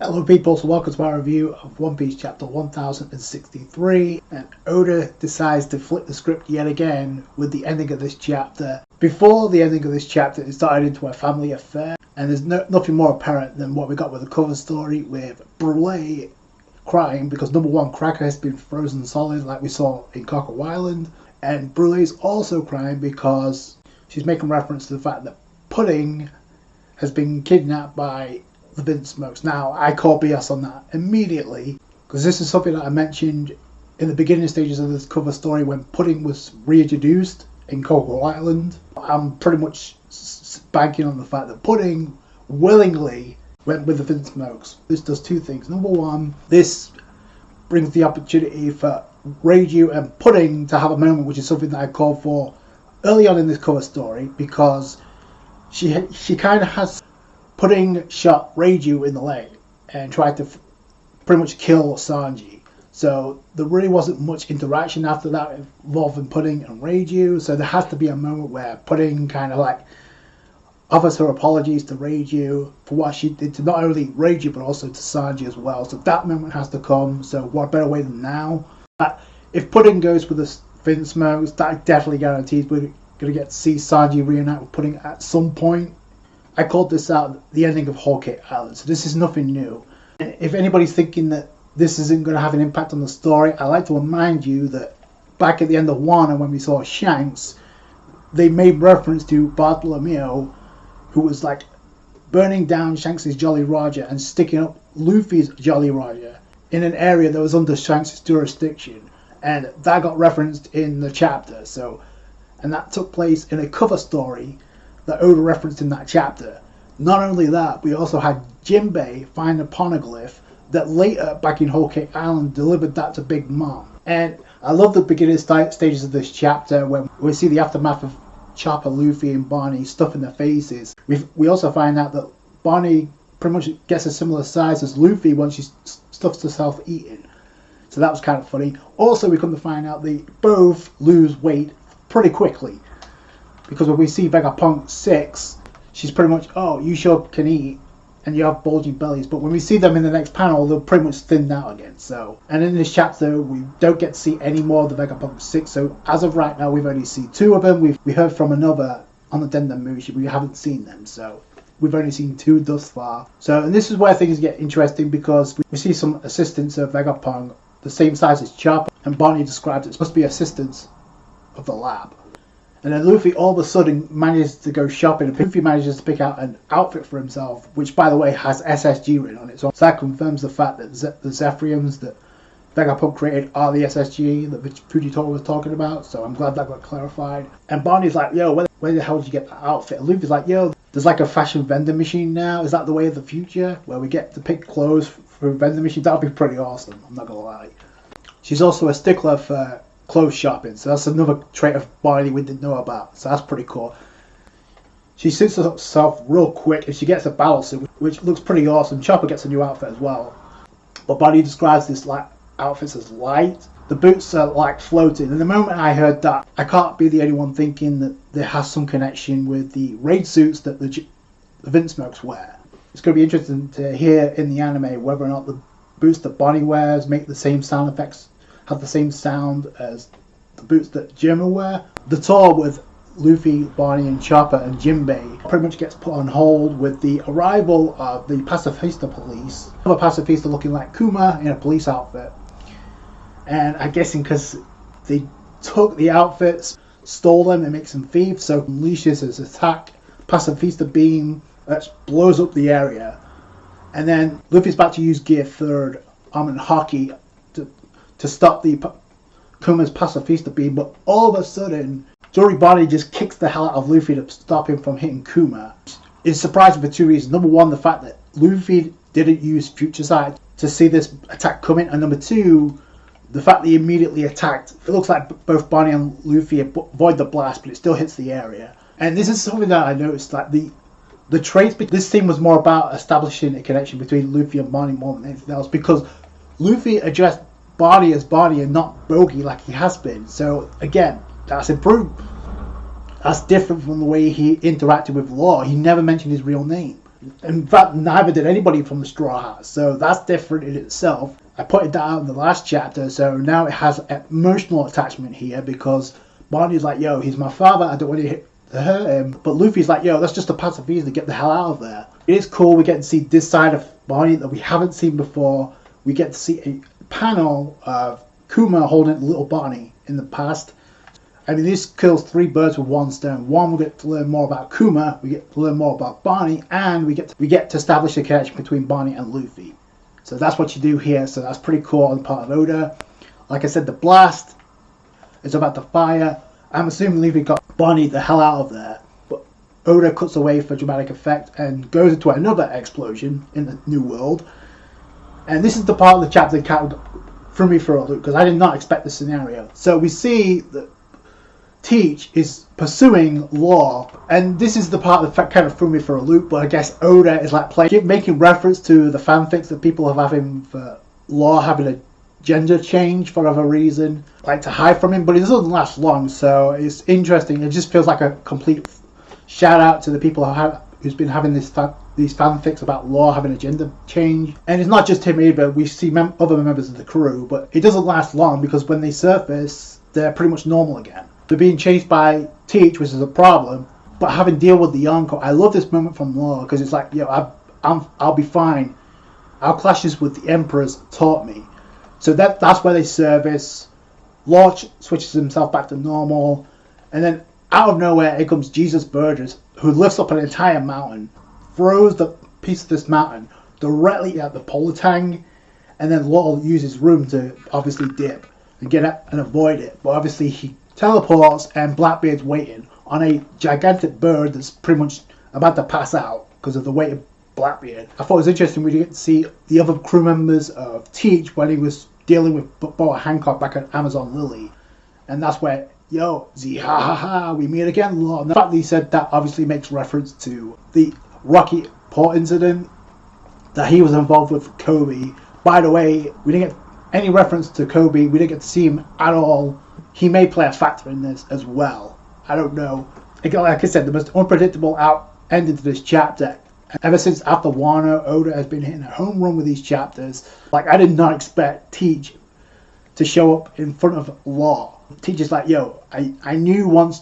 Hello people, so welcome to my review of One Piece chapter 1063, and Oda decides to flip the script yet again with the ending of this chapter. Before the ending of this chapter, it started into a family affair, and there's nothing more apparent than what we got with the cover story with Brule crying because number one, Cracker has been frozen solid like we saw in Cocoa Island, and Brule's also crying because she's making reference to the fact that Pudding has been kidnapped by the Vinsmokes. Now, I call BS on that immediately because this is something that I mentioned in the beginning stages of this cover story when Pudding was reintroduced in Cocoa Island. I'm pretty much banking on the fact that Pudding willingly went with the Vinsmokes. This does two things. Number one, this brings the opportunity for Reiju and Pudding to have a moment, which is something that I called for early on in this cover story, because she kind of has Pudding shot Reiju in the leg and tried to pretty much kill Sanji. So there really wasn't much interaction after that involving Pudding and Reiju. So there has to be a moment where Pudding kind of like offers her apologies to Reiju for what she did to not only Reiju but also to Sanji as well. So that moment has to come. So what better way than now? If Pudding goes with the Vinsmokes, that definitely guarantees we're going to get to see Sanji reunite with Pudding at some point. I called this out the ending of Whole Cake Island, so this is nothing new. If anybody's thinking that this isn't going to have an impact on the story, I like to remind you that back at the end of Wano, when we saw Shanks, they made reference to Bartolomeo, who was like burning down Shanks' Jolly Roger and sticking up Luffy's Jolly Roger in an area that was under Shanks' jurisdiction, and that got referenced in the chapter. And that took place in a cover story that Oda referenced in that chapter. Not only that, we also had Jinbei find a poneglyph that later, back in Whole Cake Island, delivered that to Big Mom. And I love the beginning stages of this chapter when we see the aftermath of Chopper, Luffy, and Bonney stuffing their faces. We also find out that Bonney pretty much gets a similar size as Luffy when she stuffs herself eating. So that was kind of funny. Also, we come to find out they both lose weight pretty quickly, because when we see Vegapunk 6, she's pretty much, oh, you sure can eat, and you have bulging bellies. But when we see them in the next panel, they're pretty much thinned out again. And in this chapter, we don't get to see any more of the Vegapunk 6. So as of right now, we've only seen two of them. We heard from another on the Dendamushi. We haven't seen them, so we've only seen two thus far. And this is where things get interesting, because we see some assistants of Vegapunk, the same size as Chopper, and Bonney describes it supposed to be assistants of the lab. And then Luffy all of a sudden manages to go shopping, and Luffy manages to pick out an outfit for himself, which by the way has SSG written on it. So that confirms the fact that the Zephyriums that Vegapunk created are the SSG that Fujitora was talking about. So I'm glad that got clarified. And Barney's like, yo, where the hell did you get that outfit? And Luffy's like, yo, there's like a fashion vending machine now. Is that the way of the future, where we get to pick clothes for a vending machine? That would be pretty awesome, I'm not gonna lie. She's also a stickler for clothes shopping, so that's another trait of Bonney we didn't know about, so that's pretty cool. She suits herself real quick and she gets a battle suit, which looks pretty awesome. Chopper gets a new outfit as well, but Bonney describes this outfit as light. The boots are like floating, and the moment I heard that, I can't be the only one thinking that there has some connection with the raid suits that the Vinsmokes wear. It's going to be interesting to hear in the anime whether or not the boots that Bonney wears make the same sound effects, have the same sound as the boots that Jim will wear. The tour with Luffy, Bonney, and Chopper and Jinbei pretty much gets put on hold with the arrival of the Pacifista police. A Pacifista looking like Kuma in a police outfit. And I'm guessing because they took the outfits, stole them, and make some thieves, so unleashes his attack Pacifista beam that blows up the area. And then Luffy's about to use Gear 3rd and Haki to stop the Kuma's Pacifista beam, but all of a sudden, Jory Bonney just kicks the hell out of Luffy to stop him from hitting Kuma. It's surprising for two reasons. Number one, the fact that Luffy didn't use Future Sight to see this attack coming, and number two, the fact that he immediately attacked. It looks like both Bonney and Luffy avoid the blast, but it still hits the area. And this is something that I noticed, like the traits. This scene was more about establishing a connection between Luffy and Bonney more than anything else, because Luffy addressed Bonney as Bonney and not Bogey like he has been. So again, that's improved. That's different from the way he interacted with Law. He never mentioned his real name. In fact, neither did anybody from the Straw Hats, so that's different in itself. I pointed that out in the last chapter, so now it has emotional attachment here because Bonney's like, yo, he's my father, I don't want to hurt him. But Luffy's like, yo, that's just a pacifista, get the hell out of there. It is cool, we get to see this side of Bonney that we haven't seen before. We get to see a panel of Kuma holding a little Bonney in the past. I mean, this kills three birds with one stone. One, we get to learn more about Kuma, we get to learn more about Bonney, and we get to establish a connection between Bonney and Luffy. So that's what you do here, so that's pretty cool on the part of Oda. Like I said, the blast is about the fire. I'm assuming Luffy got Bonney the hell out of there. But Oda cuts away for dramatic effect and goes into another explosion in the New World. And this is the part of the chapter that kind of threw me for a loop, because I did not expect this scenario. So we see that Teach is pursuing Law, and this is the part that kind of threw me for a loop, but I guess Oda is like making reference to the fanfics that people have having for Law having a gender change for whatever reason, like to hide from him, but it doesn't last long, so it's interesting. It just feels like a complete shout out to the people who's been having these fanfics about Law having a gender change. And it's not just him either, we see other members of the crew, but it doesn't last long because when they surface, they're pretty much normal again. They're being chased by Teach, which is a problem, but having to deal with the Yonko. I love this moment from Law because it's like, yo, I'll be fine. Our clashes with the Emperors taught me. So that's where they surface. Law switches himself back to normal, and then out of nowhere, here comes Jesus Burgess, who lifts up an entire mountain, throws the piece of this mountain directly at the polar tang, and then Law uses room to obviously dip and get up and avoid it. But obviously he teleports, and Blackbeard's waiting on a gigantic bird that's pretty much about to pass out because of the weight of Blackbeard. I thought it was interesting we get to see the other crew members of Teach when he was dealing with Boa Hancock back at Amazon Lily, and that's where, yo, Z ha ha ha, we meet again, Law. And the fact that he said that obviously makes reference to the Rocky Port incident that he was involved with Kobe. By the way, we didn't get any reference to Kobe, we didn't get to see him at all. He may play a factor in this as well. I don't know. Again, like I said, the most unpredictable ending to this chapter. Ever since after Wano, Oda has been hitting a home run with these chapters. Like, I did not expect Teach to show up in front of Law. Teach is like, yo, I knew once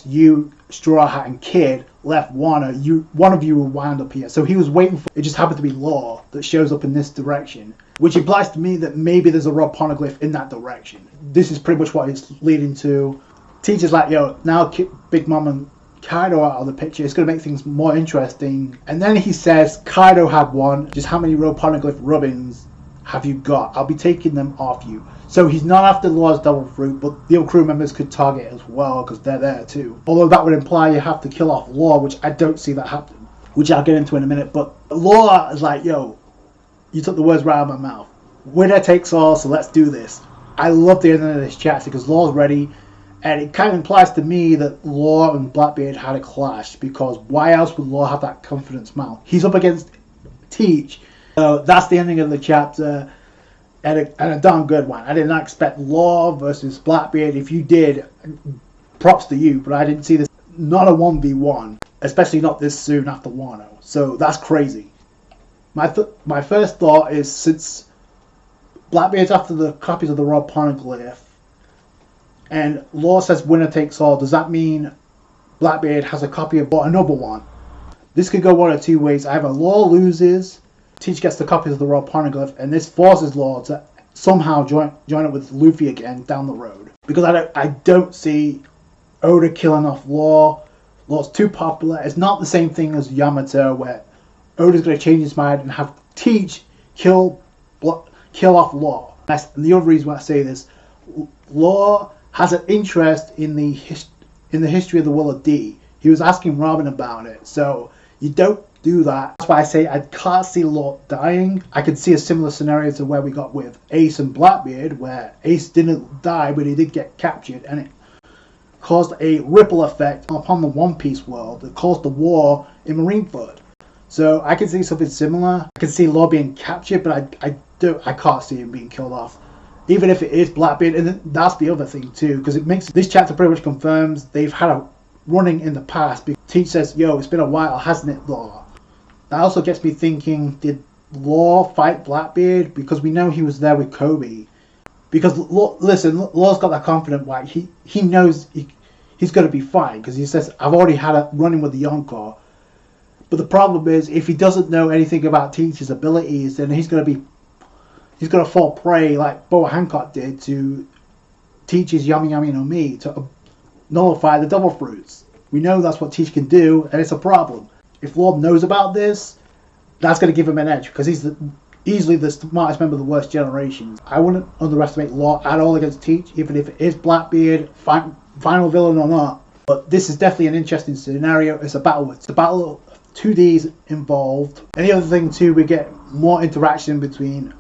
you, Straw Hat, and Kid left Wano, one of you will wind up here. So he was waiting for it. Just happened to be Law that shows up in this direction, which implies to me that maybe there's a Rob Poneglyph in that direction. This is pretty much what it's leading to. Teach is like, yo, now Big Mom and Kaido out of the picture, it's going to make things more interesting. And then he says, Kaido had one, just how many Rob Poneglyph rubbings have you got? I'll be taking them off you. So he's not after Law's double fruit, but the other crew members could target as well because they're there too. Although that would imply you have to kill off Law, which I don't see that happening, which I'll get into in a minute. But Law is like, yo, you took the words right out of my mouth. Winner takes all, so let's do this. I love the end of this chapter because Law's ready, and it kind of implies to me that Law and Blackbeard had a clash, because why else would Law have that confidence mouth? He's up against Teach. So that's the ending of the chapter, and a darn good one. I did not expect Law versus Blackbeard. If you did, props to you, but I didn't see this. Not a 1v1, especially not this soon after Wano. So that's crazy. My first thought is, since Blackbeard's after the copies of the Rob Poneglyph, and Law says winner takes all, does that mean Blackbeard has a copy of another one? This could go one of two ways. Either Law loses, Teach gets the copies of the Rob Poneglyph, and this forces Law to somehow join up with Luffy again down the road. Because I don't see Oda killing off Law. Law's too popular. It's not the same thing as Yamato, where Oda's going to change his mind and have Teach kill off Law. And the other reason why I say this, Law has an interest in the history of the Will of D. He was asking Robin about it, so you don't do that. That's why I say I can't see Law dying. I could see a similar scenario to where we got with Ace and Blackbeard, where Ace didn't die, but he did get captured, and it caused a ripple effect upon the One Piece world that caused the war in Marineford. So I can see something similar. I can see Law being captured, but I can't see him being killed off. Even if it is Blackbeard, and that's the other thing too, because it makes this chapter pretty much confirms they've had a running in the past. Teach says, yo, it's been a while, hasn't it, Law? That also gets me thinking, did Law fight Blackbeard? Because we know he was there with Kobe. Because, listen, Law's got that confident, like, he knows he's going to be fine. Because he says, I've already had a run-in with the Yonko. But the problem is, if he doesn't know anything about Teach's abilities, then he's going to fall prey, like Boa Hancock did, to Teach's Yami Yami no Mi, to nullify the double fruits. We know that's what Teach can do, and it's a problem. If Law knows about this, that's going to give him an edge, because he's easily the smartest member of the worst generation. I wouldn't underestimate Law at all against Teach, even if it is Blackbeard, final villain or not. But this is definitely an interesting scenario. It's a battle of 2Ds involved. And the other thing too, we get more interaction between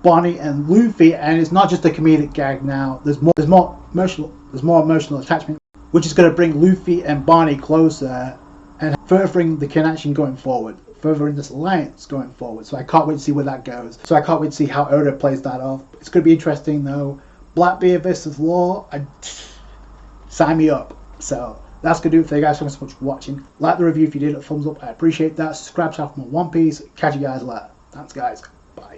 Bonney and Luffy, and it's not just a comedic gag now. There's more emotional attachment, which is going to bring Luffy and Bonney closer and furthering the connection going forward, furthering this alliance going forward. So I can't wait to see where that goes. So I can't wait to see how Oda plays that off. It's going to be interesting though. Blackbeard versus Law, sign me up. So that's going to do it for you guys. Thanks so much for watching. Like the review if you did, a thumbs up, I appreciate that. Subscribe to for more One Piece. Catch you guys later. Thanks guys. Bye.